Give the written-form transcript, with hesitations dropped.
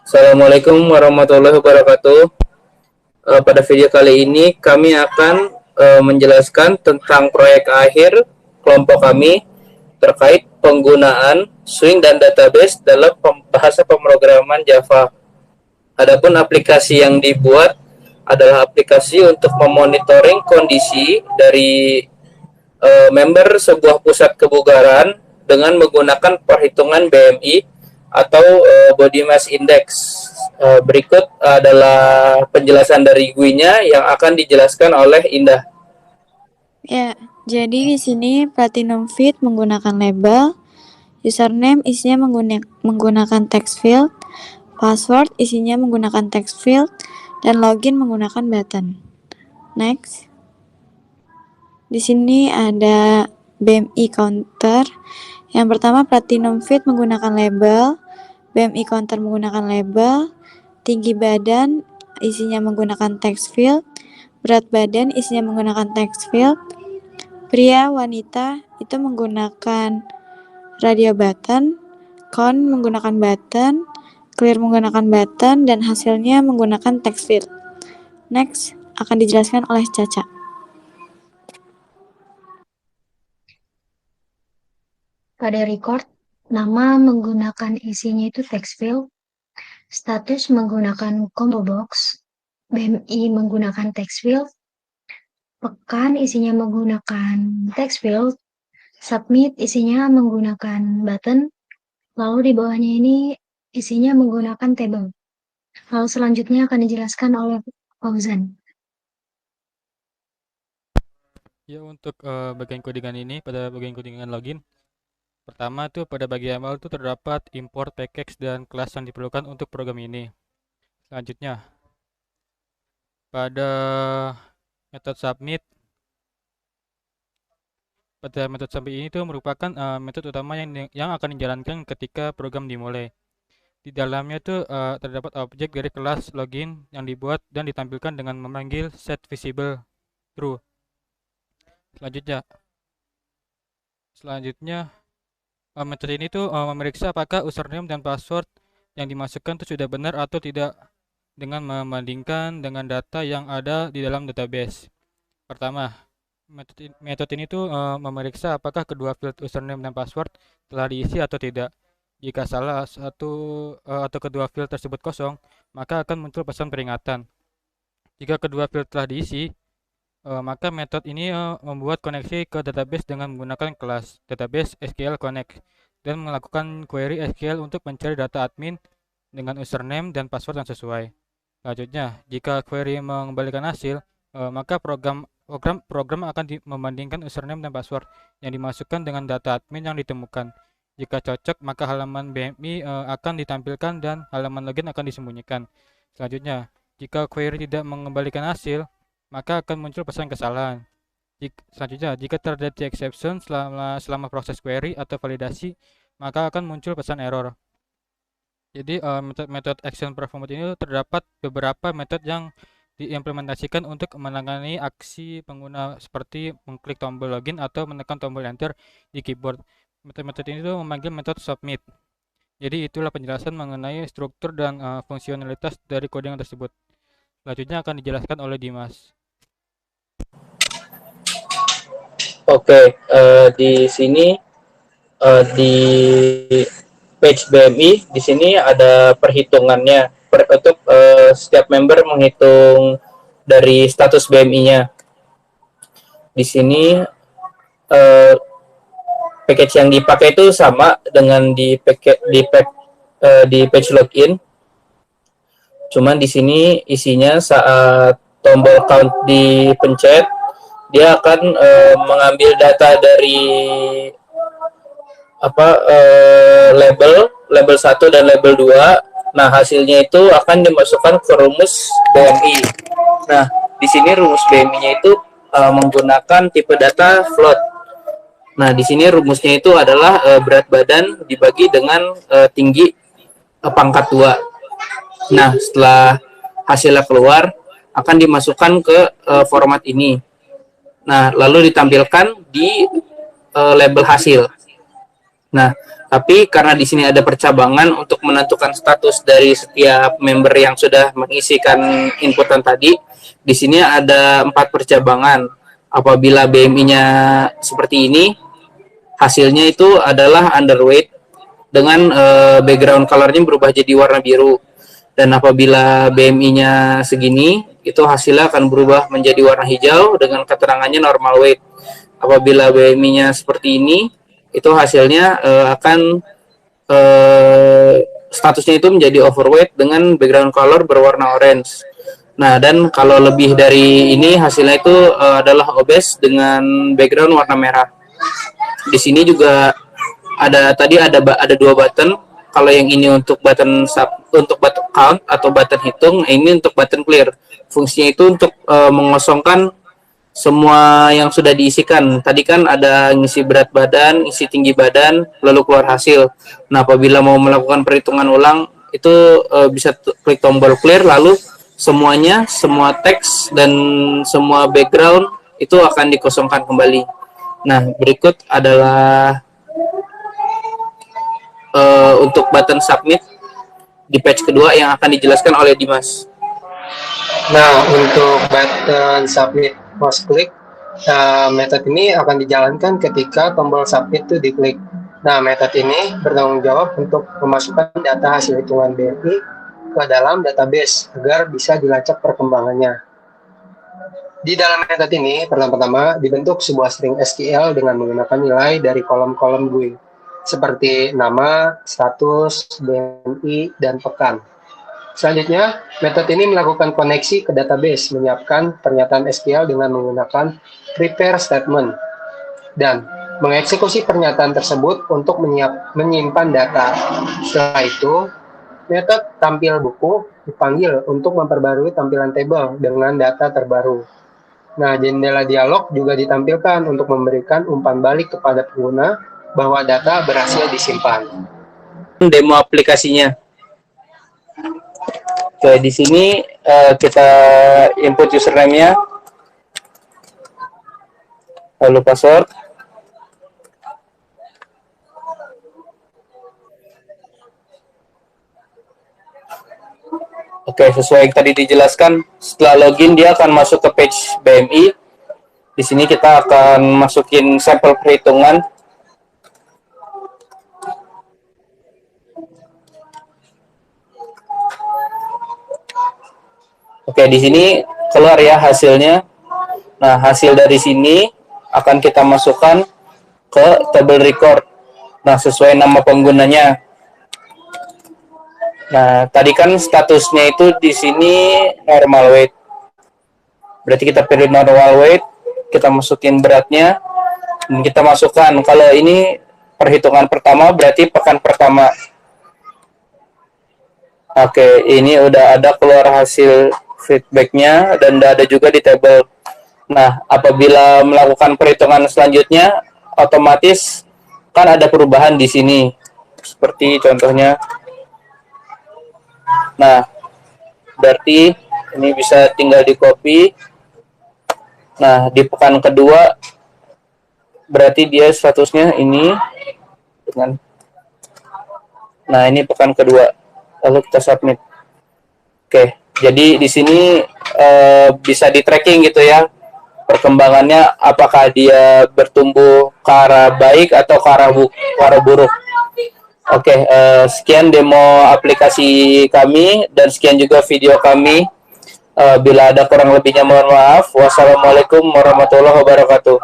Assalamualaikum warahmatullahi wabarakatuh. Pada video kali ini kami akan menjelaskan tentang proyek akhir kelompok kami terkait penggunaan swing dan database dalam bahasa pemrograman Java. Adapun aplikasi yang dibuat adalah aplikasi untuk memonitoring kondisi dari member sebuah pusat kebugaran dengan menggunakan perhitungan BMI atau Body Mass Index. Berikut adalah penjelasan dari GUI-nya yang akan dijelaskan oleh Indah. Ya, jadi di sini Platinum Fit menggunakan label, username isinya menggunakan text field, password isinya menggunakan text field, dan login menggunakan button. Next. Di sini ada BMI counter. Yang pertama Platinum Fit menggunakan label, BMI counter menggunakan label, tinggi badan isinya menggunakan text field, berat badan isinya menggunakan text field, pria wanita itu menggunakan radio button, count menggunakan button, clear menggunakan button, dan hasilnya menggunakan text field. Next, akan dijelaskan oleh Caca. Pada record, nama menggunakan isinya itu text field, status menggunakan combo box, BMI menggunakan text field, pekan isinya menggunakan text field, submit isinya menggunakan button, lalu di bawahnya ini isinya menggunakan table. Lalu selanjutnya akan dijelaskan oleh Fauzan. Ya, untuk bagian codingan ini, pada bagian codingan login, pertama tuh pada bagian awal tuh terdapat import package dan kelas yang diperlukan untuk program ini. Selanjutnya, pada metode submit, ini tuh merupakan metode utama yang akan dijalankan ketika program dimulai. Di dalamnya tuh terdapat objek dari kelas login yang dibuat dan ditampilkan dengan memanggil set visible true. Selanjutnya metode ini tuh memeriksa apakah username dan password yang dimasukkan itu sudah benar atau tidak dengan membandingkan dengan data yang ada di dalam database. Pertama, metode ini tuh memeriksa apakah kedua field username dan password telah diisi atau tidak. Jika salah satu atau kedua field tersebut kosong, maka akan muncul pesan peringatan. Jika kedua field telah diisi, maka metode ini membuat koneksi ke database dengan menggunakan kelas database SQL Connect dan melakukan query SQL untuk mencari data admin dengan username dan password yang sesuai. Selanjutnya, jika query mengembalikan hasil, maka program akan membandingkan username dan password yang dimasukkan dengan data admin yang ditemukan. Jika cocok, maka halaman BMI akan ditampilkan dan halaman login akan disembunyikan. Selanjutnya, jika query tidak mengembalikan hasil, maka akan muncul pesan kesalahan. Selanjutnya, jika terjadi exception selama proses query atau validasi, maka akan muncul pesan error. Jadi metode action perform ini terdapat beberapa metode yang diimplementasikan untuk menangani aksi pengguna seperti mengklik tombol login atau menekan tombol enter di keyboard. Metode ini tuh memanggil metode submit. Jadi itulah penjelasan mengenai struktur dan fungsionalitas dari coding tersebut. Selanjutnya akan dijelaskan oleh Dimas. Oke, di sini di page BMI di sini ada perhitungannya untuk setiap member menghitung dari status BMI-nya. Di sini package yang dipakai itu sama dengan di page login. Cuman di sini isinya saat tombol count dipencet, dia akan mengambil data dari label 1 dan label 2. Nah, hasilnya itu akan dimasukkan ke rumus BMI. Nah, di sini rumus BMI-nya itu menggunakan tipe data float. Nah, di sini rumusnya itu adalah berat badan dibagi dengan tinggi pangkat 2. Nah, setelah hasilnya keluar, akan dimasukkan ke format ini. Nah, lalu ditampilkan di label hasil. Nah, Tapi karena di sini ada percabangan untuk menentukan status dari setiap member yang sudah mengisikan inputan tadi, di sini ada 4 percabangan. Apabila BMI-nya seperti ini, hasilnya itu adalah underweight dengan background color-nya berubah jadi warna biru. Dan apabila BMI-nya segini, itu hasilnya akan berubah menjadi warna hijau dengan keterangannya normal weight. Apabila BMI-nya seperti ini, itu hasilnya akan statusnya itu menjadi overweight dengan background color berwarna orange. Nah, dan kalau lebih dari ini hasilnya itu adalah obese dengan background warna merah. Di sini juga ada 2 button. Kalau yang ini untuk button count atau button hitung, ini untuk button clear. Fungsinya itu untuk mengosongkan semua yang sudah diisikan. Tadi kan ada ngisi berat badan, isi tinggi badan, lalu keluar hasil. Nah, apabila mau melakukan perhitungan ulang, itu bisa klik tombol clear, lalu semuanya, semua teks dan semua background itu akan dikosongkan kembali. Nah, berikut adalah untuk button submit di page kedua yang akan dijelaskan oleh Dimas. Nah, untuk button submit mouse click, metode ini akan dijalankan ketika tombol submit itu diklik. Nah, metode ini bertanggung jawab untuk memasukkan data hasil hitungan BMI ke dalam database agar bisa dilacak perkembangannya. Di dalam metode ini, pertama-tama dibentuk sebuah string SQL dengan menggunakan nilai dari kolom-kolom GUI, seperti nama, status, BMI, dan pekan. Selanjutnya, metode ini melakukan koneksi ke database, menyiapkan pernyataan SQL dengan menggunakan prepare statement, dan mengeksekusi pernyataan tersebut untuk menyimpan data. Setelah itu, metode tampil buku dipanggil untuk memperbarui tampilan tabel dengan data terbaru. Nah, jendela dialog juga ditampilkan untuk memberikan umpan balik kepada pengguna bahwa data berhasil disimpan. Demo aplikasinya. Oke, di sini kita input username-nya, lalu password. Oke, sesuai yang tadi dijelaskan, setelah login dia akan masuk ke page BMI. Di sini kita akan masukin sampel perhitungan. Oke, di sini keluar ya hasilnya. Nah, hasil dari sini akan kita masukkan ke table record. Nah, sesuai nama penggunanya. Nah, tadi kan statusnya itu di sini normal weight. Berarti kita pilih normal weight, kita masukin beratnya, dan kita masukkan. Kalau ini perhitungan pertama, berarti pekan pertama. Oke, ini udah ada keluar hasil feedbacknya dan udah ada juga di table. Nah, apabila melakukan perhitungan selanjutnya, otomatis kan ada perubahan di sini. Seperti contohnya. Nah, berarti ini bisa tinggal di copy. Nah, di pekan kedua berarti dia statusnya ini dengan. Nah, ini pekan kedua. Lalu kita submit. Oke, jadi di sini bisa di tracking gitu ya perkembangannya, apakah dia bertumbuh ke arah baik atau ke arah buruk. Oke, sekian demo aplikasi kami dan sekian juga video kami. Bila ada kurang lebihnya mohon maaf. Wassalamualaikum warahmatullahi wabarakatuh.